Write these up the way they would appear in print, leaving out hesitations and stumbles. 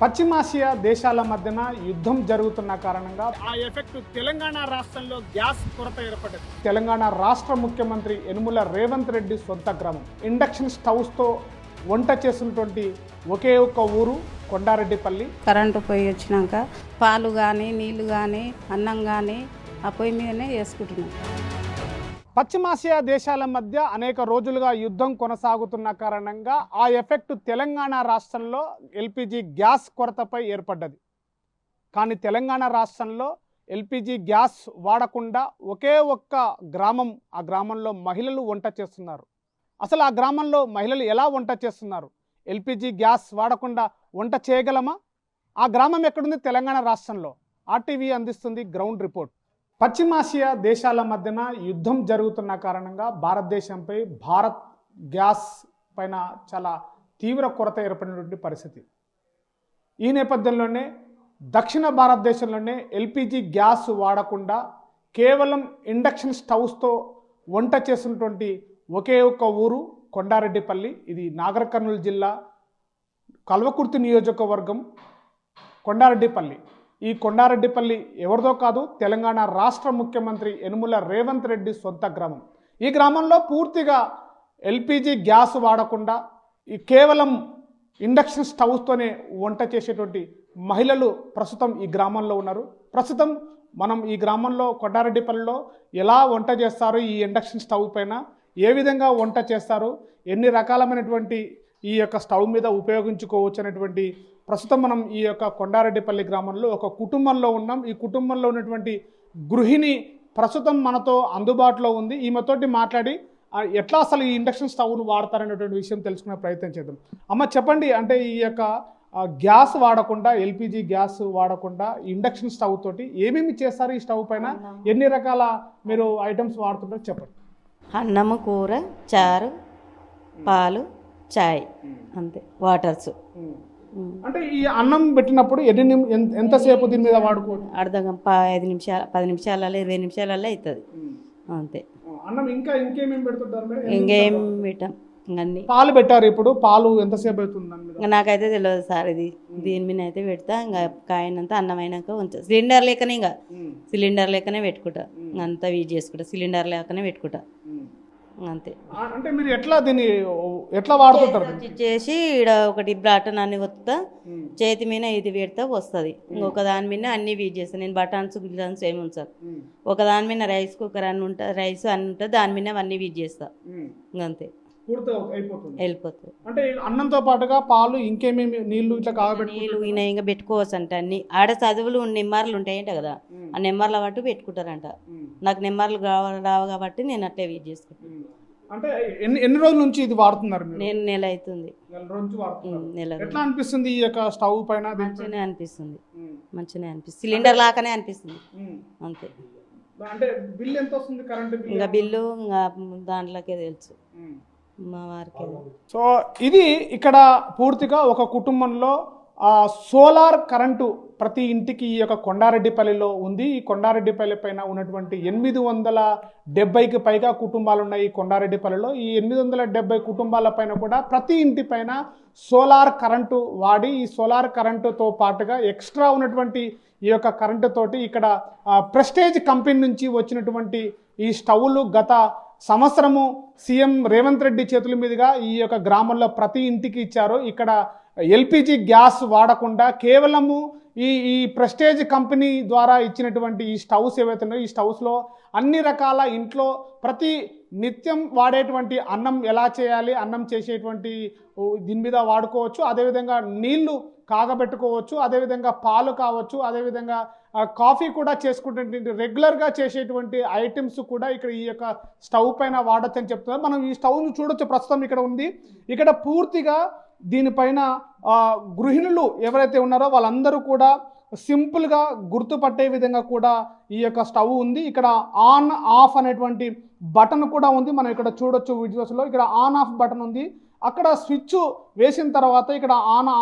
పశ్చిమాసియా దేశాల మధ్యన యుద్ధం జరుగుతున్న కారణంగా ఆ ఎఫెక్ట్ తెలంగాణ రాష్ట్రంలో గ్యాస్ కొరత ఏర్పడింది. తెలంగాణ రాష్ట్ర ముఖ్యమంత్రి యనుమల రేవంత్ రెడ్డి సొంత గ్రామం ఇండక్షన్ స్టవ్స్తో వంట చేసినటువంటి ఒకే ఒక్క ఊరు కొండారెడ్డిపల్లి. కరెంటు పొయ్యి వచ్చినాక పాలు కానీ నీళ్లు కానీ అన్నం కానీ ఆ పొయ్యి మీదనే వేసుకుంటున్నాం. పశ్చిమాసియా దేశాల మధ్య అనేక రోజులుగా యుద్ధం కొనసాగుతున్న కారణంగా ఆ ఎఫెక్ట్ తెలంగాణ రాష్ట్రంలో ఎల్పిజి గ్యాస్ కొరతపై ఏర్పడ్డది. కానీ తెలంగాణ రాష్ట్రంలో ఎల్పిజి గ్యాస్ వాడకుండా ఒకే ఒక్క గ్రామం, ఆ గ్రామంలో మహిళలు వంట చేస్తున్నారు. అసలు ఆ గ్రామంలో మహిళలు ఎలా వంట చేస్తున్నారు? ఎల్పిజి గ్యాస్ వాడకుండా వంట చేయగలమా? ఆ గ్రామం ఎక్కడుంది? తెలంగాణ రాష్ట్రంలో. ఆర్టీవీ అందిస్తుంది గ్రౌండ్ రిపోర్ట్. పశ్చిమాసియా దేశాల మధ్యన యుద్ధం జరుగుతున్న కారణంగా భారతదేశంపై భారత్ గ్యాస్ పైన చాలా తీవ్ర కొరత ఏర్పడినటువంటి పరిస్థితి. ఈ నేపథ్యంలోనే దక్షిణ భారతదేశంలోనే ఎల్పిజి గ్యాస్ వాడకుండా కేవలం ఇండక్షన్ స్టవ్స్తో వంట చేసినటువంటి ఒకే ఒక్క ఊరు కొండారెడ్డిపల్లి. ఇది నాగర్ కర్నూలు జిల్లా కల్వకుర్తి నియోజకవర్గం కొండారెడ్డిపల్లి. ఈ కొండారెడ్డిపల్లి ఎవరిదో కాదు, తెలంగాణ రాష్ట్ర ముఖ్యమంత్రి యనుమల రేవంత్ రెడ్డి సొంత గ్రామం. ఈ గ్రామంలో పూర్తిగా ఎల్పిజి గ్యాస్ వాడకుండా ఈ కేవలం ఇండక్షన్ స్టవ్స్తోనే వంట చేసేటువంటి మహిళలు ప్రస్తుతం ఈ గ్రామంలో ఉన్నారు. ప్రస్తుతం మనం ఈ గ్రామంలో కొండారెడ్డిపల్లిలో ఎలా వంట చేస్తారు, ఈ ఇండక్షన్ స్టవ్ పైన ఏ విధంగా వంట చేస్తారు, ఎన్ని రకాలమైనటువంటి ఈ యొక్క స్టవ్ మీద ఉపయోగించుకోవచ్చు అనేటువంటి ప్రస్తుతం మనం ఈ యొక్క కొండారెడ్డిపల్లి గ్రామంలో ఒక కుటుంబంలో ఉన్నాం. ఈ కుటుంబంలో ఉన్నటువంటి గృహిణి ప్రస్తుతం మనతో అందుబాటులో ఉంది. ఈమెతోటి మాట్లాడి ఎట్లా అసలు ఈ ఇండక్షన్ స్టవ్ను వాడతారనేటువంటి విషయం తెలుసుకునే ప్రయత్నం చేద్దాం. అమ్మ చెప్పండి, అంటే ఈ యొక్క గ్యాస్ వాడకుండా, ఎల్పిజి గ్యాస్ వాడకుండా ఇండక్షన్ స్టవ్ తోటి ఏమేమి చేస్తారు? ఈ స్టవ్ పైన ఎన్ని రకాల మీరు ఐటమ్స్ వాడుతుంటారో చెప్పండి. అన్నము, కూర, చారు, పాలు, చాయ్, అంతే, వాటర్స్. అంటే ఈ అన్నం పెట్టినప్పుడు ఎంతసేపు దీని మీద వాడుకోవచ్చు? అర్ధగం 5 నిమిషాలు, 10 నిమిషాలలో, 20 నిమిషాలలో అవుతుంది, అంతే. అన్నం ఇంకేమేమి పెడుతుంటారు? ఇంకేం పెట్టాం, అన్నీ. పాలు పెట్టారు, ఇప్పుడు పాలు ఎంతసేపు అవుతుంది? నాకైతే తెలియదు సార్, ఇది దీని మీద అయితే పెడతా. ఇంకా కాయనంతా అన్నం అయినాక ఉంచా. సిలిండర్ లేకనే, ఇంకా సిలిండర్ లేకనే పెట్టుకుంటా, అంతా యూజ్ చేసుకుంటా. సిలిండర్ లేకనే పెట్టుకుంటా, అంతే. అంటే మీరు ఎట్లా వాడుతుంటారు? చేసి ఇక్కడ ఒకటి బ్రాటన్ అన్ని వస్తా, చేతి మీద ఇది పెడతా వస్తుంది. ఇంకొక దాని మీద అన్ని యూజ్ చేస్తాను నేను. బటాన్స్ ఏమి ఉంచాను. ఒక దాని మీద రైస్ కుక్కర్ అన్ని ఉంటుంది, రైస్ అన్ని ఉంటుంది, దాని మీద అన్ని యూజ్ చేస్తా, అంతే. వెళ్ళిపోతుంది. అంటే అన్నంతో పాటుగా పాలు ఇంకేమేమి నీళ్లు ఇట్లా కాగబెట్టి నీళ్ళు ఇంకా పెట్టుకోవచ్చు అంటే అన్ని. ఆడ చదువులు నెమ్మర్లు ఉంటాయంట కదా, ఆ నెమ్మర్ల బట్టి పెట్టుకుంటారంట. నాకు నెమ్మర్లు రావు కాబట్టి నేను అట్లే యూజ్ చేసుకుంటాను. అంటే ఎన్ని రోజుల నుంచి ఇది వాడుతున్నారు? నేను నెల అవుతుంది. నెల. ఎట్లా అనిపిస్తుంది ఈ యొక్క స్టవ్ పైన? మంచిగానే అనిపిస్తుంది, సిలిండర్ లాగానే అనిపిస్తుంది, అంతే. అంటే బిల్లు ఎంత వస్తుంది? కరెంట్ ఇంకా బిల్లు ఇంకా దాంట్లోకే తెలుసు మా వారికి. సో ఇది ఇక్కడ పూర్తిగా ఒక కుటుంబంలో సోలార్ కరెంటు ప్రతి ఇంటికి ఈ యొక్క కొండారెడ్డిపల్లిలో ఉంది. ఈ కొండారెడ్డిపల్లి పైన ఉన్నటువంటి 870కి పైగా కుటుంబాలు ఉన్నాయి ఈ కొండారెడ్డిపల్లిలో. ఈ 870 కుటుంబాల పైన కూడా ప్రతి ఇంటి పైన సోలార్ కరెంటు వాడి, ఈ సోలార్ కరెంటుతో పాటుగా ఎక్స్ట్రా ఉన్నటువంటి ఈ యొక్క కరెంటు తోటి ఇక్కడ ప్రెస్టేజ్ కంపెనీ నుంచి వచ్చినటువంటి ఈ స్టవ్లు గత సంవత్సరము సీఎం రేవంత్ రెడ్డి చేతుల మీదుగా ఈ యొక్క గ్రామంలో ప్రతి ఇంటికి ఇచ్చారు. ఇక్కడ ఎల్పిజి గ్యాస్ వాడకుండా కేవలము ఈ ప్రెస్టేజ్ కంపెనీ ద్వారా ఇచ్చినటువంటి ఈ స్టవ్స్ ఏవైతే ఉన్నాయో, ఈ స్టవ్స్లో అన్ని రకాల ఇంట్లో ప్రతి నిత్యం వాడేటువంటి అన్నం ఎలా చేయాలి, అన్నం చేసేటువంటి దీని మీద వాడుకోవచ్చు. అదేవిధంగా నీళ్లు కాగబెట్టుకోవచ్చు, అదేవిధంగా పాలు కావచ్చు, అదేవిధంగా కాఫీ కూడా చేసుకుంటే రెగ్యులర్గా చేసేటువంటి ఐటమ్స్ కూడా ఇక్కడ ఈ యొక్క స్టవ్ పైన వాడచ్చు అని చెప్తున్నారు. మనం ఈ స్టవ్ను చూడొచ్చు, ప్రస్తుతం ఇక్కడ ఉంది. ఇక్కడ పూర్తిగా దీనిపైన గృహిణులు ఎవరైతే ఉన్నారో వాళ్ళందరూ కూడా సింపుల్గా గుర్తుపట్టే విధంగా కూడా ఈ యొక్క స్టవ్ ఉంది. ఇక్కడ ఆన్ ఆఫ్ అనేటువంటి బటన్ కూడా ఉంది, మనం ఇక్కడ చూడొచ్చు వీడియోస్లో. ఇక్కడ ఆన్ ఆఫ్ బటన్ ఉంది. అక్కడ స్విచ్ వేసిన తర్వాత ఇక్కడ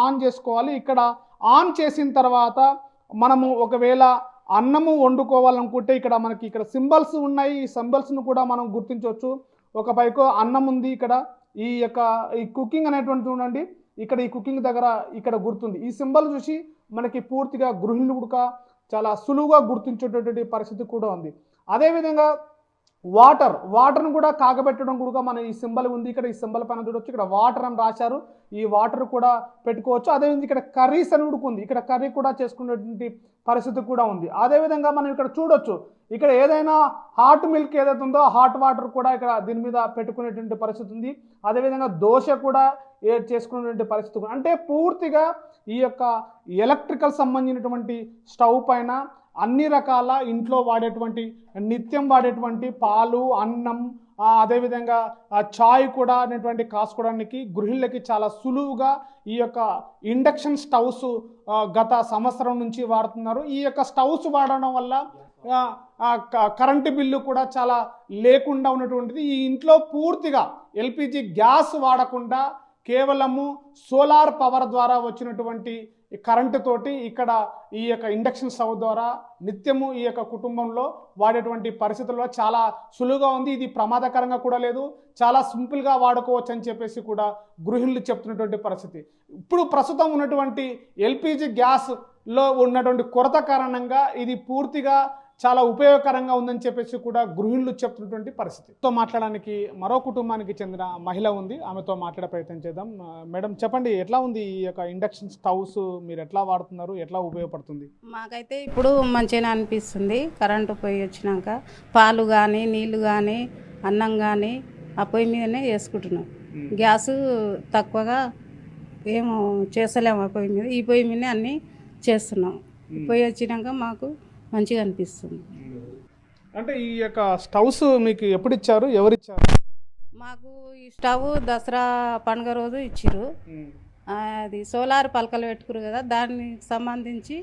ఆన్ చేసుకోవాలి. ఇక్కడ ఆన్ చేసిన తర్వాత మనము ఒకవేళ అన్నము వండుకోవాలనుకుంటే ఇక్కడ మనకి ఇక్కడ సింబల్స్ ఉన్నాయి. ఈ సింబల్స్ను కూడా మనం గుర్తించవచ్చు. ఒక పైకు అన్నం ఉంది, ఇక్కడ ఈ కుకింగ్ అనేటువంటి చూడండి, ఇక్కడ ఈ కుకింగ్ దగ్గర ఇక్కడ గుర్తుంది. ఈ సింబల్ చూసి మనకి పూర్తిగా గృహిణులు కూడా చాలా సులువుగా గుర్తించేటటువంటి పరిస్థితి కూడా ఉంది. అదేవిధంగా వాటర్ను కూడా కాగబెట్టడం కూడా మన ఈ సింబల్ ఉంది. ఇక్కడ ఈ సింబల్ పైన చూడవచ్చు, ఇక్కడ వాటర్ అని రాశారు. ఈ వాటర్ కూడా పెట్టుకోవచ్చు. అదేవిధంగా ఇక్కడ కర్రీస్ అని కూడా ఉంది, ఇక్కడ కర్రీ కూడా చేసుకునేటువంటి పరిస్థితి కూడా ఉంది. అదేవిధంగా మనం ఇక్కడ చూడొచ్చు, ఇక్కడ ఏదైనా హాట్ మిల్క్ ఏదైతే ఉందో హాట్ వాటర్ కూడా ఇక్కడ దీని మీద పెట్టుకునేటువంటి పరిస్థితి ఉంది. అదేవిధంగా దోశ కూడా చేసుకునేటువంటి పరిస్థితి. అంటే పూర్తిగా ఈ యొక్క ఎలక్ట్రికల్ సంబంధించినటువంటి స్టవ్ పైన అన్ని రకాల ఇంట్లో వాడేటువంటి నిత్యం వాడేటువంటి పాలు, అన్నం, అదేవిధంగా చాయ్ కూడా అనేటువంటి కాసుకోవడానికి గృహిణులకి చాలా సులువుగా ఈ యొక్క ఇండక్షన్ స్టవ్స్ గత సంవత్సరం నుంచి వాడుతున్నారు. ఈ యొక్క స్టవ్స్ వాడడం వల్ల కరెంటు బిల్లు కూడా చాలా లేకుండా ఉన్నటువంటిది. ఈ ఇంట్లో పూర్తిగా ఎల్పిజి గ్యాస్ వాడకుండా కేవలము సోలార్ పవర్ ద్వారా వచ్చినటువంటి కరెంటు తోటి ఇక్కడ ఈ యొక్క ఇండక్షన్ స్టవ్ ద్వారా నిత్యము ఈ యొక్క కుటుంబంలో వాడేటువంటి పరిస్థితుల్లో చాలా సులువుగా ఉంది. ఇది ప్రమాదకరంగా కూడా లేదు, చాలా సింపుల్గా వాడుకోవచ్చు అని చెప్పేసి కూడా గృహిణులు చెప్తున్నటువంటి పరిస్థితి. ఇప్పుడు ప్రస్తుతం ఉన్నటువంటి ఎల్పిజి గ్యాస్లో ఉన్నటువంటి కొరత కారణంగా ఇది పూర్తిగా చాలా ఉపయోగకరంగా ఉందని చెప్పేసి కూడా గృహిణులు చెప్తున్నటువంటి పరిస్థితి. తో మాట్లాడడానికి మరో కుటుంబానికి చెందిన మహిళ ఉంది, ఆమెతో మాట్లాడే ప్రయత్నం చేద్దాం. మేడం చెప్పండి, ఎట్లా ఉంది ఈ యొక్క ఇండక్షన్ స్టవ్స్, మీరు ఎట్లా వాడుతున్నారు, ఎట్లా ఉపయోగపడుతుంది? మాకైతే ఇప్పుడు మంచిగానే అనిపిస్తుంది. కరెంటు పొయ్యి వచ్చినాక పాలు కానీ నీళ్ళు కానీ అన్నం కానీ ఆ పొయ్యి మీదనే చేసుకుంటున్నాం. గ్యాసు తక్కువగా ఏమో చేస్తలేము ఆ పొయ్యి మీద, ఈ పొయ్యి మీదనే అన్నీ చేస్తున్నాం. పొయ్యి వచ్చినాక మాకు మంచిగా అనిపిస్తుంది. అంటే ఈ యొక్క స్టవ్స్ మీకు ఎప్పుడు ఇచ్చారు, ఎవరు ఇచ్చారు? మాకు ఈ స్టవ్ దసరా పండుగ రోజు ఇచ్చిర్రు. అది సోలార్ పలకలు పెట్టుకురు కదా, దానికి సంబంధించి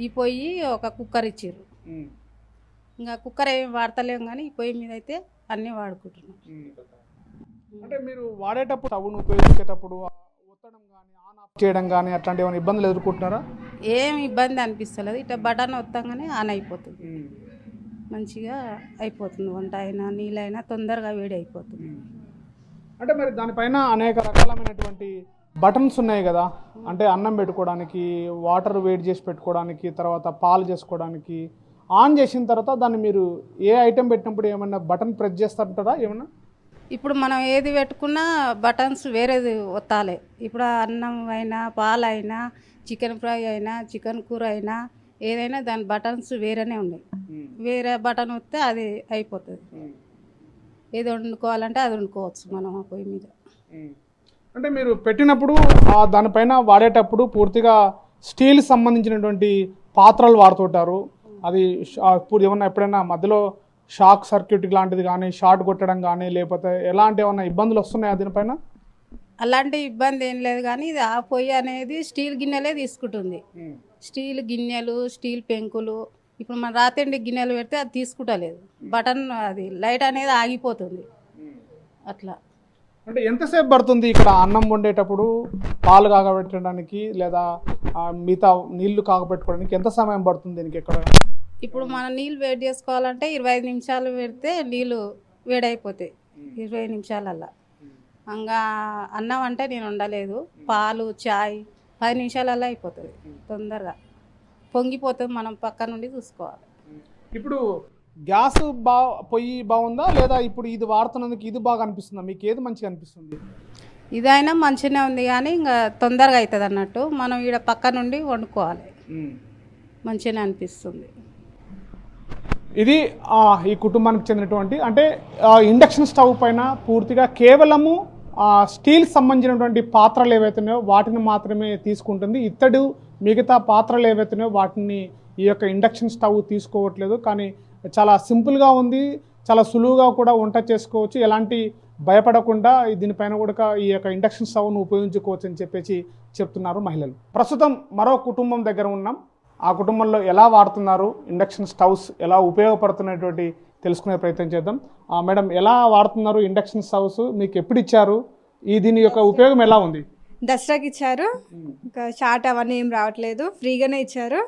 ఈ పొయ్యి ఒక కుక్కర్ ఇచ్చిర్రు. ఇంకా కుక్కర్ ఏమి వాడతలేము కానీ ఈ పొయ్యి మీద అయితే అన్నీ వాడుకుంటున్నాం. అంటే మీరు వాడేటప్పుడు స్టవ్ను ఉపయోగించేటప్పుడు ఒత్తడం కానీ ఆన్ ఆఫ్ చేయడం కానీ అట్లాంటి ఏమైనా ఇబ్బందులు ఎదుర్కొంటున్నారా? ఏం ఇబ్బంది అనిపిస్తలేదు. ఇట్లా బటన్ వత్తంగానే ఆన్ అయిపోతుంది, మంచిగా అయిపోతుంది. వంట అయినా నీళ్ళైనా తొందరగా వేడి అయిపోతుంది. అంటే మరి దానిపైన అనేక రకాలమైనటువంటి బటన్స్ ఉన్నాయి కదా, అంటే అన్నం పెట్టుకోవడానికి, వాటర్ వేడి చేసి పెట్టుకోవడానికి, తర్వాత పాలు చేసుకోవడానికి. ఆన్ చేసిన తర్వాత దాన్ని మీరు ఏ ఐటెం పెట్టినప్పుడు ఏమన్నా బటన్ ప్రెస్ చేస్తారంటారా ఏమన్నా? ఇప్పుడు మనం ఏది పెట్టుకున్నా బటన్స్ వేరేది ఒత్తాలి. ఇప్పుడు అన్నం అయినా పాలైనా చికెన్ ఫ్రై అయినా చికెన్ కూర అయినా ఏదైనా దాని బటన్స్ వేరేనే ఉన్నాయి. వేరే బటన్ వస్తే అది అయిపోతుంది. ఏది వండుకోవాలంటే అది వండుకోవచ్చు మనం ఆ పొయ్యి మీద. అంటే మీరు పెట్టినప్పుడు దానిపైన వాడేటప్పుడు పూర్తిగా స్టీల్ సంబంధించినటువంటి పాత్రలు వాడుతుంటారు. అది ఇప్పుడు ఏమన్నా ఎప్పుడైనా మధ్యలో షాక్ సర్క్యూట్ లాంటిది కానీ, షార్ట్ కొట్టడం కానీ, లేకపోతే ఎలాంటి ఏమన్నా ఇబ్బందులు వస్తున్నాయా దీనిపైన? అలాంటి ఇబ్బంది ఏం లేదు కానీ ఇది ఆ పొయ్యి అనేది స్టీల్ గిన్నెలే తీసుకుంటుంది. స్టీల్ గిన్నెలు, స్టీల్ పెంకులు, ఇప్పుడు మన రాతిండి గిన్నెలు పెడితే అది తీసుకుంటలేదు. బటన్ అది లైట్ అనేది ఆగిపోతుంది అట్లా. అంటే ఎంతసేపు పడుతుంది ఇక్కడ అన్నం వండేటప్పుడు పాలు కాగబెట్టడానికి లేదా మిగతా నీళ్లు కాగబెట్టుకోవడానికి ఎంత సమయం పడుతుంది దీనికి? ఎక్కడ ఇప్పుడు మనం నీళ్ళు వేడి చేసుకోవాలంటే 25 నిమిషాలు పెడితే నీళ్ళు వేడైపోతాయి 20 నిమిషాలల్లా. ఇంకా అన్నం అంటే నేను వండలేదు, పాలు చాయ్ 10 నిమిషాలల్లో అయిపోతుంది, తొందరగా పొంగిపోతుంది. మనం పక్క నుండి చూసుకోవాలి. ఇప్పుడు గ్యాస్ పొయ్యి బాగుందా లేదా ఇప్పుడు ఇది వాడుతున్నందుకు ఇది బాగా అనిపిస్తుందా? మీకు ఏది మంచిగా అనిపిస్తుంది? ఇదైనా మంచిగానే ఉంది కానీ ఇంకా తొందరగా అవుతుంది అన్నట్టు. మనం ఈడ పక్క నుండి వండుకోవాలి, మంచిగానే అనిపిస్తుంది. ఇది ఈ కుటుంబానికి చెందినటువంటి అంటే ఇండక్షన్ స్టవ్ పైన పూర్తిగా కేవలము స్టీల్ సంబంధించినటువంటి పాత్రలు ఏవైతున్నాయో వాటిని మాత్రమే తీసుకుంటుంది. ఇత్తడి మిగతా పాత్రలు ఏవైతున్నాయో వాటిని ఈ యొక్క ఇండక్షన్ స్టవ్ తీసుకోవట్లేదు. కానీ చాలా సింపుల్గా ఉంది, చాలా సులువుగా కూడా వంట చేసుకోవచ్చు, ఎలాంటి భయపడకుండా దీనిపైన కూడా ఈ యొక్క ఇండక్షన్ స్టవ్ను ఉపయోగించుకోవచ్చు అని చెప్పేసి చెప్తున్నారు మహిళలు. ప్రస్తుతం మరో కుటుంబం దగ్గర ఉన్నాం. ఆ కుటుంబంలో ఎలా వాడుతున్నారు, ఇండక్షన్ స్టవ్స్ ఎలా ఉపయోగపడుతున్నటువంటి తెలుసుకునే ప్రయత్నం చేద్దాం. మేడం, ఎలా వాడుతున్నారు ఇండక్షన్ స్టవ్స్? మీకు ఎప్పుడు ఇచ్చారు? దీని యొక్క ఉపయోగం ఎలా ఉంది? దసరాకి ఇచ్చారు. ఇంకా షార్ట్ అవన్నీ ఏం రావట్లేదు, ఫ్రీగానే ఇచ్చారు.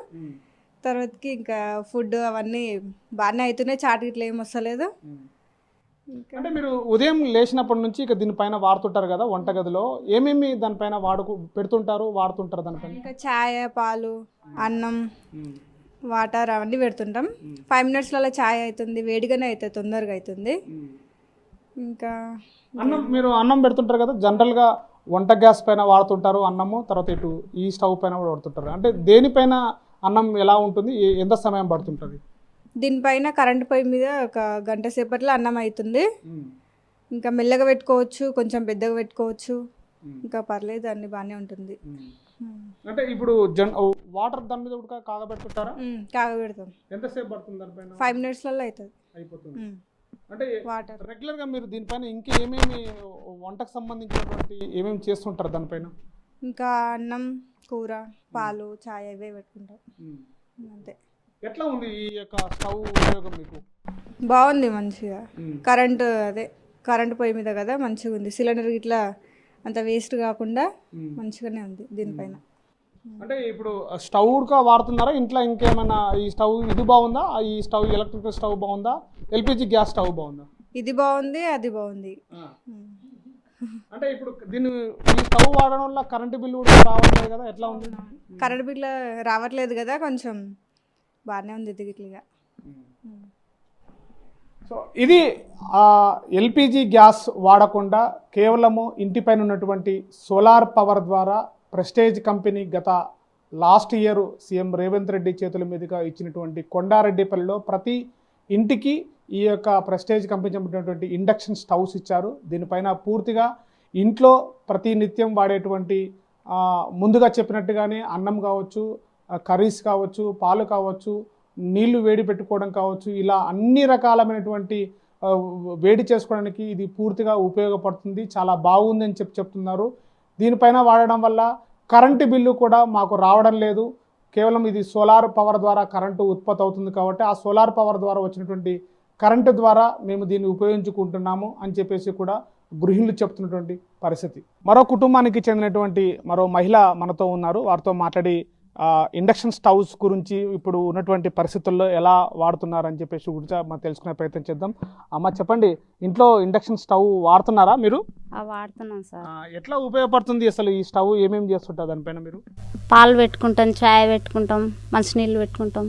తర్వాతకి ఇంకా ఫుడ్ అవన్నీ బాగానే అవుతున్నాయి, చాట్ ఇట్లా ఏం వస్తలేదు. అంటే మీరు ఉదయం లేచినప్పటి నుంచి ఇక దీనిపైన వాడుతుంటారు కదా వంటగదిలో, ఏమేమి దానిపైన వాడుతుంటారు దానిపైన? ఇంకా ఛాయ్, పాలు, అన్నం, వాటర్ అవన్నీ పెడుతుంటాం. 5 minutesలలో ఛాయ్ అవుతుంది, వేడిగానే అవుతుంది, తొందరగా అవుతుంది. ఇంకా మీరు అన్నం పెడుతుంటారు కదా, జనరల్గా వంట గ్యాస్ పైన వాడుతుంటారు అన్నము, తర్వాత ఇటు ఈ స్టవ్ పైన కూడా వాడుతుంటారు. అంటే దేనిపైన అన్నం ఎలా ఉంటుంది, ఎంత సమయం పడుతుంటుంది? దీనిపైన కరెంట్ పొయ్యి మీద ఒక గంట సేపట్లో అన్నం అవుతుంది. ఇంకా మెల్లగా పెట్టుకోవచ్చు, కొంచెం పెద్దగా పెట్టుకోవచ్చు, ఇంకా పర్లేదు, అన్ని బాగానే ఉంటుంది. అంటే ఇప్పుడు వాటర్ దాని మీద కూడా కాగబెడుతుంటారా? కాగబెడతాం. ఎంతసేపు పడుతుంది దానిపైన? 5 minutesలలో అవుతుంది అయిపోతుంది. అంటే వాటర్. రెగ్యులర్గా మీరు దీనిపైన ఇంకా ఏమేమి వంటకు సంబంధించినటువంటి ఏమేమి చేస్తుంటారు దానిపైన? ఇంకా అన్నం, కూర, పాలు, ఛాయ్ అవే పెట్టుకుంటాం అంతే. ఎట్లా ఉంది ఈ యొక్క స్టవ్ ఉపయోగం మీకు? బాగుంది మంచిగా. కరెంట్ పొయ్యి మీద కదా, మంచిగా ఉంది. సిలిండర్ ఇట్లా అంత వేస్ట్ కాకుండా మంచిగానే ఉంది దీనిపైన. అంటే ఇప్పుడు స్టవ్ కూడా వాడుతున్నారా ఇంట్లో? ఇంకేమైనా ఈ స్టవ్ ఇది బాగుందా, ఈ స్టవ్ ఎలక్ట్రికల్ స్టవ్ బాగుందా, ఎల్పిజి గ్యాస్ స్టవ్ బాగుందా? ఇది బాగుంది, అది బాగుంది. అంటే ఇప్పుడు ఈ స్టవ్ వాడడం వల్ల కరెంటు బిల్లు కూడా రావట్లేదు కదా, ఎట్లా ఉంది? కరెంట్ బిల్ రావట్లేదు కదా, కొంచెం బాగానే ఉంది దిగిట్లుగా. సో ఇది ఎల్పిజి గ్యాస్ వాడకుండా కేవలము ఇంటిపైన ఉన్నటువంటి సోలార్ పవర్ ద్వారా ప్రెస్టేజ్ కంపెనీ గత last year CM Revanth Reddy చేతుల మీదుగా ఇచ్చినటువంటి కొండారెడ్డిపల్లిలో ప్రతి ఇంటికి ఈ యొక్క ప్రెస్టేజ్ కంపెనీ చెందినటువంటి ఇండక్షన్ స్టవ్స్ ఇచ్చారు. దీనిపైన పూర్తిగా ఇంట్లో ప్రతి నిత్యం వాడేటువంటి ముందుగా చెప్పినట్టుగానే అన్నం కావచ్చు, కర్రీస్ కావచ్చు, పాలు కావచ్చు, నీళ్లు వేడి పెట్టుకోవడం కావచ్చు, ఇలా అన్ని రకాలమైనటువంటి వేడి చేసుకోవడానికి ఇది పూర్తిగా ఉపయోగపడుతుంది. చాలా బాగుంది అని చెప్తున్నారు. దీనిపైన వాడడం వల్ల కరెంటు బిల్లు కూడా మాకు రావడం లేదు. కేవలం ఇది సోలార్ పవర్ ద్వారా కరెంటు ఉత్పత్తి అవుతుంది కాబట్టి ఆ సోలార్ పవర్ ద్వారా వచ్చినటువంటి కరెంటు ద్వారా మేము దీన్ని ఉపయోగించుకుంటున్నాము అని చెప్పేసి కూడా గృహిణులు చెప్తున్నటువంటి పరిస్థితి. మరో కుటుంబానికి చెందినటువంటి మరో మహిళ మనతో ఉన్నారు. వారితో మాట్లాడి ఇండక్షన్ స్టవ్స్ గురించి ఇప్పుడు ఉన్నటువంటి పరిస్థితుల్లో ఎలా వాడుతున్నారని చెప్పేసి గురించి మనం తెలుసుకునే ప్రయత్నం చేద్దాం. అమ్మ చెప్పండి, ఇంట్లో ఇండక్షన్ స్టవ్ వాడుతున్నారా మీరు? వాడుతున్నాం సార్. ఎట్లా ఉపయోగపడుతుంది అసలు ఈ స్టవ్? ఏమేమి చేస్తుంటారు దానిపైన మీరు? పాలు పెట్టుకుంటాం, ఛాయ్ పెట్టుకుంటాం, మంచినీళ్ళు పెట్టుకుంటాం,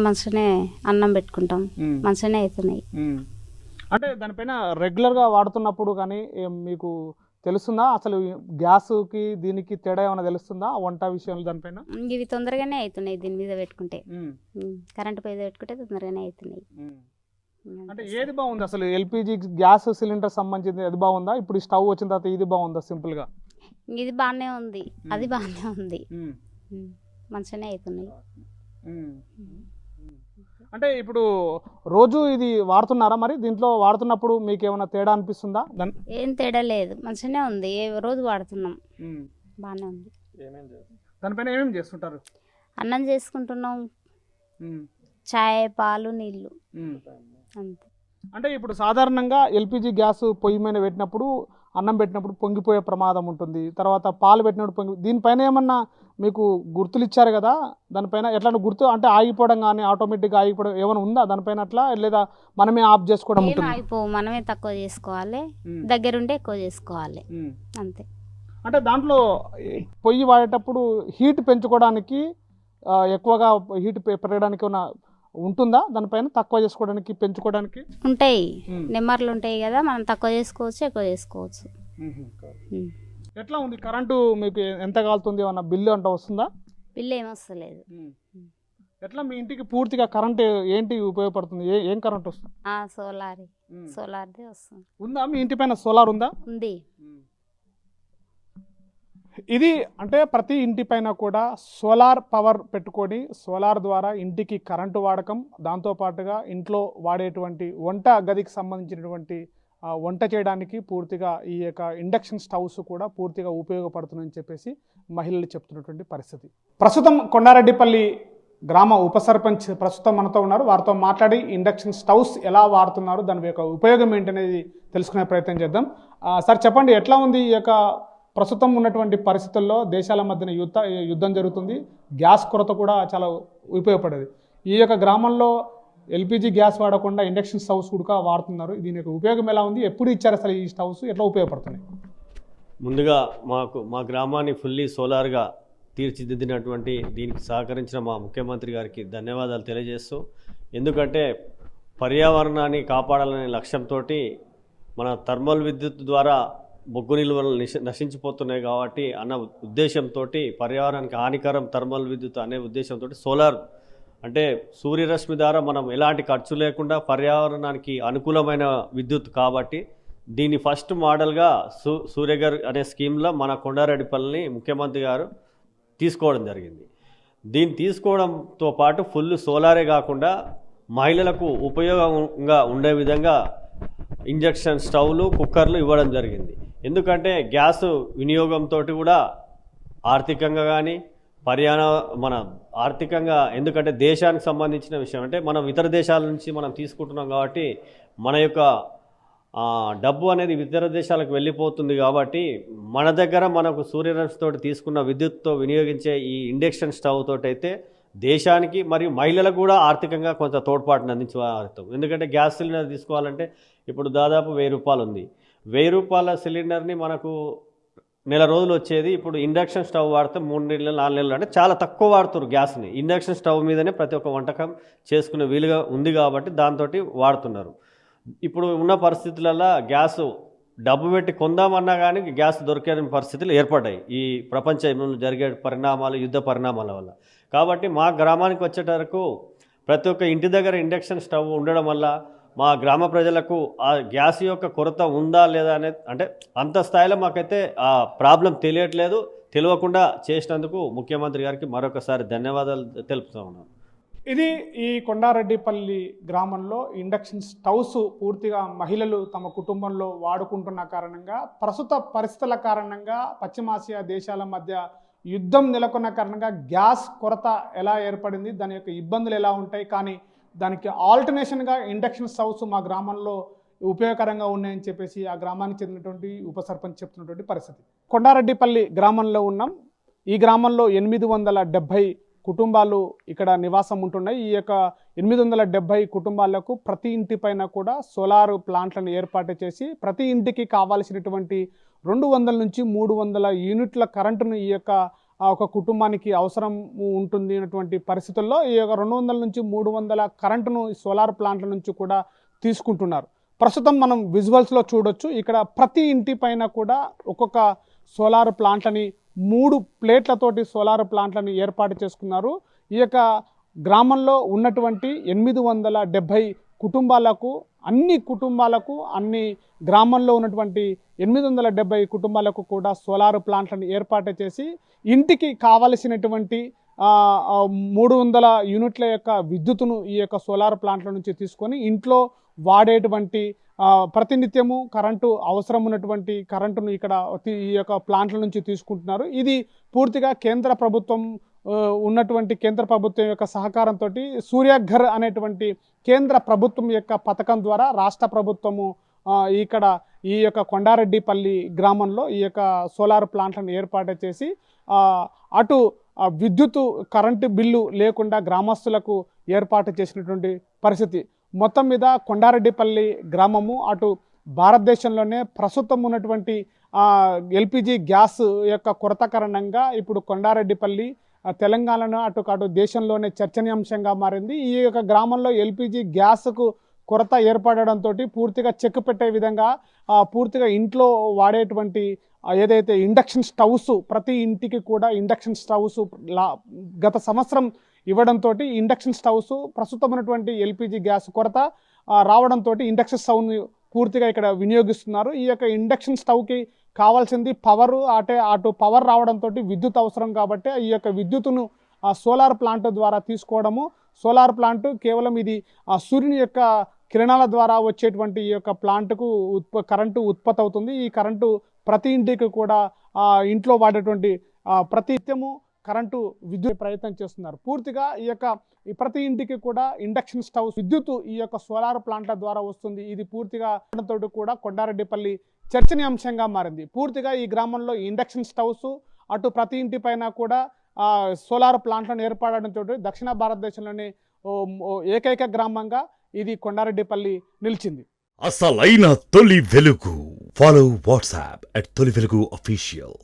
మంచిగానే అన్నం పెట్టుకుంటాం, మంచిగానే అవుతున్నాయి. అంటే దానిపైన రెగ్యులర్గా వాడుతున్నప్పుడు కానీ మీకు తెలుస్తుందా అసలు గ్యాస్కి దీనికి తేడా ఏమైనా తెలుస్తుందా వంట విషయంలో? దానిపైన ఇవి తొందరగానే అవుతున్నాయి దీని మీద పెట్టుకుంటే, కరెంట్ పొయ్యి పెట్టుకుంటే తొందరగానే అవుతున్నాయి. అంటే ఏది బాగుంది అసలు? ఎల్పిజి గ్యాస్ సిలిండర్ సంబంధించింది అది బాగుందా? ఇప్పుడు స్టవ్ వచ్చిన తర్వాత ఇది బాగుందా? సింపుల్గా ఇది బాగానే ఉంది, అది బాగానే ఉంది, మంచిగానే అవుతున్నాయి. అంటే ఇప్పుడు రోజు ఇది వాడుతున్నారా మరి? దీంట్లో వాడుతున్నప్పుడు మీకు ఏమైనా తేడా అనిపిస్తుందా? ఏం తేడా లేదు, మంచిగానే ఉంది, రోజు వాడుతున్నాం, బాగానే ఉంది. దానిపైన ఏమేమి చేస్తుంటారు? అన్నం చేసుకుంటున్నాం, ఛాయ్, పాలు, నీళ్ళు అంతే. అంటే ఇప్పుడు సాధారణంగా ఎల్పిజి గ్యాస్ పొయ్యి మీద పెట్టినప్పుడు, అన్నం పెట్టినప్పుడు పొంగిపోయే ప్రమాదం ఉంటుంది, తర్వాత పాలు పెట్టినప్పుడు దీనిపైన ఏమన్నా మీకు గుర్తులు ఇచ్చారు కదా, దానిపైన ఎట్లా గుర్తు అంటే ఆగిపోవడం కానీ ఆటోమేటిక్గా ఆగిపోవడం ఏమైనా ఉందా దానిపైన అట్లా, లేదా మనమే ఆఫ్ చేసుకోవడం ఉంటుంది? ఆగిపోవు, మనమే తక్కువ చేసుకోవాలి, దగ్గరుంటే ఎక్కువ చేసుకోవాలి అంతే. అంటే దాంట్లో పొయ్యి వాడేటప్పుడు హీట్ పెంచుకోవడానికి ఎక్కువగా హీట్ పెరగడానికి ఏమైనా ఉంటుందా దానిపైన? తక్కువ చేసుకోవడానికి పెంచుకోవడానికి ఉంటాయి, నెంబర్లు ఉంటాయి కదా, మనం తక్కువ చేసుకోవచ్చు, ఎక్కువ చేసుకోవచ్చు. ఎట్లా ఉంది కరెంటు మీకు? ఎంత కాలుతుంది? ఏమన్నా బిల్లు అంటే వస్తుందా? బిల్లు ఏమి వస్తలేదు. ఎట్లా మీ ఇంటికి పూర్తిగా కరెంట్ ఏంటి ఉపయోగపడుతుంది? ఏం కరెంట్ వస్తుంది? సోలార్ది వస్తుంది. ఉందా మీ ఇంటి పైన సోలార్ ఉందా? ఉంది. ఇది అంటే ప్రతి ఇంటి పైన కూడా సోలార్ పవర్ పెట్టుకొని సోలార్ ద్వారా ఇంటికి కరెంటు వాడకం, దాంతోపాటుగా ఇంట్లో వాడేటువంటి వంట గదికి సంబంధించినటువంటి వంట చేయడానికి పూర్తిగా ఈ యొక్క ఇండక్షన్ స్టవ్స్ కూడా పూర్తిగా ఉపయోగపడుతుందని చెప్పేసి మహిళలు చెప్తున్నటువంటి పరిస్థితి. ప్రస్తుతం కొండారెడ్డిపల్లి గ్రామ ఉప సర్పంచ్ ప్రస్తుతం మనతో ఉన్నారు. వారితో మాట్లాడి ఇండక్షన్ స్టవ్స్ ఎలా వాడుతున్నారు, దాని యొక్క ఉపయోగం ఏంటనేది తెలుసుకునే ప్రయత్నం చేద్దాం. సార్ చెప్పండి, ఎట్లా ఉంది ఈ యొక్క ప్రస్తుతం ఉన్నటువంటి పరిస్థితుల్లో? దేశాల మధ్యన యుద్ధం జరుగుతుంది, గ్యాస్ కొరత కూడా చాలా ఉపయోగపడేది. ఈ యొక్క గ్రామంలో ఎల్పిజి గ్యాస్ వాడకుండా ఇండక్షన్ స్టవ్స్ కూడా వాడుతున్నారు. దీని యొక్క ఉపయోగం ఎలా ఉంది, ఎప్పుడు ఇచ్చారు అసలు ఈ స్టవ్స్, ఎట్లా ఉపయోగపడుతున్నాయి? ముందుగా మా గ్రామాన్ని ఫుల్లీ సోలార్గా తీర్చిదిద్దినటువంటి దీనికి సహకరించిన మా ముఖ్యమంత్రి గారికి ధన్యవాదాలు తెలియజేస్తూ, ఎందుకంటే పర్యావరణాన్ని కాపాడాలనే లక్ష్యంతో మన థర్మల్ విద్యుత్ ద్వారా బొగ్గు నిల్వలు నశించిపోతున్నాయి కాబట్టి అన్న ఉద్దేశంతో, పర్యావరణానికి హానికరం థర్మల్ విద్యుత్ అనే ఉద్దేశంతో సోలార్ అంటే సూర్యరశ్మి ద్వారా మనం ఎలాంటి ఖర్చు లేకుండా పర్యావరణానికి అనుకూలమైన విద్యుత్ కాబట్టి దీన్ని ఫస్ట్ మోడల్గా సూర్యఘర్ అనే స్కీమ్లో మన కొండారెడ్డిపల్లిని ముఖ్యమంత్రి గారు తీసుకోవడం జరిగింది. దీన్ని తీసుకోవడంతో పాటు ఫుల్ సోలారే కాకుండా మహిళలకు ఉపయోగంగా ఉండే విధంగా ఇంజక్షన్ స్టవ్లు, కుక్కర్లు ఇవ్వడం జరిగింది. ఎందుకంటే గ్యాస్ వినియోగంతో కూడా ఆర్థికంగా కానీ మన ఆర్థికంగా, ఎందుకంటే దేశానికి సంబంధించిన విషయం, అంటే మనం ఇతర దేశాల నుంచి మనం తీసుకుంటున్నాం కాబట్టి మన యొక్క డబ్బు అనేది ఇతర దేశాలకు వెళ్ళిపోతుంది. కాబట్టి మన దగ్గర మనకు సూర్యరశ్మితో తీసుకున్న విద్యుత్తో వినియోగించే ఈ ఇండక్షన్ స్టవ్ తోటి అయితే దేశానికి మరియు మహిళలకు కూడా ఆర్థికంగా కొంత తోడ్పాటును అందించగలుగుతాం. ఎందుకంటే గ్యాస్ సిలిండర్ తీసుకోవాలంటే ఇప్పుడు దాదాపు 1000 రూపాయలు ఉంది. 1000 రూపాయల సిలిండర్ని మనకు నెల రోజులు వచ్చేది ఇప్పుడు ఇండక్షన్ స్టవ్ వాడితే 3 నెలలు 4 నెలలు అంటే చాలా తక్కువ వాడుతున్నారు గ్యాస్ని. ఇండక్షన్ స్టవ్ మీదనే ప్రతి ఒక్క వంటకం చేసుకునే వీలుగా ఉంది కాబట్టి దాంతో వాడుతున్నారు. ఇప్పుడు ఉన్న పరిస్థితులలో గ్యాస్ డబ్బు పెట్టి కొందామన్నా కానీ గ్యాస్ దొరికే పరిస్థితులు ఏర్పడ్డాయి ఈ ప్రపంచంలో జరిగే పరిణామాలు, యుద్ధ పరిణామాల వల్ల. కాబట్టి మా గ్రామానికి వచ్చేటరకు ప్రతి ఒక్క ఇంటి దగ్గర ఇండక్షన్ స్టవ్ ఉండడం వల్ల మా గ్రామ ప్రజలకు ఆ గ్యాస్ యొక్క కొరత ఉందా లేదా అనేది, అంటే అంత స్థాయిలో మాకైతే ఆ ప్రాబ్లం తెలియట్లేదు. తెలియకుండా చేసినందుకు ముఖ్యమంత్రి గారికి మరొకసారి ధన్యవాదాలు తెలుపుతూ ఉన్నాను. ఇది ఈ కొండారెడ్డిపల్లి గ్రామంలో ఇండక్షన్ స్టవ్స్ పూర్తిగా మహిళలు తమ కుటుంబంలో వాడుకుంటున్న కారణంగా, ప్రస్తుత పరిస్థితుల కారణంగా, పశ్చిమాసియా దేశాల మధ్య యుద్ధం నెలకొన్న కారణంగా గ్యాస్ కొరత ఎలా ఏర్పడింది, దాని యొక్క ఇబ్బందులు ఎలా ఉంటాయి, కానీ దానికి ఆల్టర్నేషన్గా ఇండక్షన్ స్టవ్స్ మా గ్రామంలో ఉపయోగకరంగా ఉన్నాయని చెప్పేసి ఆ గ్రామానికి చెందినటువంటి ఉప సర్పంచ్ చెప్తున్నటువంటి పరిస్థితి. కొండారెడ్డిపల్లి గ్రామంలో ఉన్నాం. ఈ గ్రామంలో 870 కుటుంబాలు ఇక్కడ నివాసం ఉంటున్నాయి. ఈ యొక్క 870 కుటుంబాలకు ప్రతి ఇంటి పైన కూడా సోలార్ ప్లాంట్లను ఏర్పాటు చేసి ప్రతి ఇంటికి కావాల్సినటువంటి 200 నుంచి 300 యూనిట్ల కరెంటును ఈ యొక్క ఒక కుటుంబానికి అవసరం ఉంటుంది అన్నటువంటి పరిస్థితుల్లో ఈ యొక్క 200 నుంచి 300 కరెంటును సోలార్ ప్లాంట్ల నుంచి కూడా తీసుకుంటున్నారు. ప్రస్తుతం మనం విజువల్స్లో చూడొచ్చు. ఇక్కడ ప్రతి ఇంటి పైన కూడా ఒక్కొక్క సోలార్ ప్లాంట్లని 3 ప్లేట్లతోటి సోలార్ ప్లాంట్లను ఏర్పాటు చేసుకున్నారు. ఈ యొక్క గ్రామంలో ఉన్నటువంటి 870 కుటుంబాలకు, అన్ని గ్రామంలో ఉన్నటువంటి 870 కుటుంబాలకు కూడా సోలార్ ప్లాంట్లను ఏర్పాటు చేసి ఇంటికి కావలసినటువంటి 300 యూనిట్ల యొక్క విద్యుత్తును ఈ యొక్క సోలార్ ప్లాంట్ల నుంచి తీసుకొని ఇంట్లో వాడేటువంటి ప్రతినిత్యము కరెంటు అవసరం ఉన్నటువంటి కరెంటును ఇక్కడ ఈ యొక్క ప్లాంట్ల నుంచి తీసుకుంటున్నారు. ఇది పూర్తిగా కేంద్ర ప్రభుత్వం కేంద్ర ప్రభుత్వం యొక్క సహకారంతో సూర్యఘర్ అనేటువంటి కేంద్ర ప్రభుత్వం యొక్క పథకం ద్వారా రాష్ట్ర ప్రభుత్వము ఇక్కడ ఈ యొక్క కొండారెడ్డిపల్లి గ్రామంలో ఈ యొక్క సోలార్ ప్లాంట్లను ఏర్పాటు చేసి అటు విద్యుత్ కరెంటు బిల్లు లేకుండా గ్రామస్తులకు ఏర్పాటు చేసినటువంటి పరిస్థితి. మొత్తం మీద కొండారెడ్డిపల్లి గ్రామము అటు భారతదేశంలోనే ప్రస్తుతం ఉన్నటువంటి ఎల్పిజి గ్యాస్ యొక్క కొరత కారణంగా ఇప్పుడు కొండారెడ్డిపల్లి తెలంగాణను అటు దేశంలోనే చర్చనీయాంశంగా మారింది. ఈ యొక్క గ్రామంలో ఎల్పిజి గ్యాస్కు కొరత ఏర్పడడంతో పూర్తిగా చెక్ పెట్టే విధంగా పూర్తిగా ఇంట్లో వాడేటువంటి ఏదైతే ఇండక్షన్ స్టవ్స్, ప్రతి ఇంటికి కూడా ఇండక్షన్ స్టవ్స్ గత సంవత్సరం ఇవ్వడంతో ఇండక్షన్ స్టవ్స్ ప్రస్తుతం ఉన్నటువంటి ఎల్పిజి గ్యాస్ కొరత రావడంతో ఇండక్షన్ స్టవ్ని పూర్తిగా ఇక్కడ వినియోగిస్తున్నారు. ఈ యొక్క ఇండక్షన్ స్టవ్కి కావాల్సింది పవర్, అటు పవర్ రావడంతో విద్యుత్ అవసరం కాబట్టి ఈ యొక్క విద్యుత్తును సోలార్ ప్లాంట్ ద్వారా తీసుకోవడము. సోలార్ ప్లాంట్ కేవలం ఇది సూర్యుని యొక్క కిరణాల ద్వారా వచ్చేటువంటి ఈ యొక్క ప్లాంట్కు కరెంటు ఉత్పత్తి అవుతుంది. ఈ కరెంటు ప్రతి ఇంటికి కూడా ఇంట్లో వాడేటువంటి ప్రతినిత్యము కరెంటు విద్యుత్ ప్రయత్నం చేస్తున్నారు. పూర్తిగా ఈ ప్రతి ఇంటికి కూడా ఇండక్షన్ స్టవ్ విద్యుత్ ఈ యొక్క సోలార్ ప్లాంట్ల ద్వారా వస్తుంది. ఇది పూర్తిగా తోటి కూడా కొండారెడ్డిపల్లి చర్చనీయాంశంగా మారింది. పూర్తిగా ఈ గ్రామంలో ఇండక్షన్ స్టవ్స్ అటు ప్రతి ఇంటి పైన కూడా సోలార్ ప్లాంట్లను ఏర్పడడంతో దక్షిణ భారతదేశంలోనే ఏకైక గ్రామంగా ఇది కొండారెడ్డిపల్లి నిలిచింది. అసలైన తొలి వెలుగు. ఫాలో వాట్సాప్ @తొలి వెలుగు official.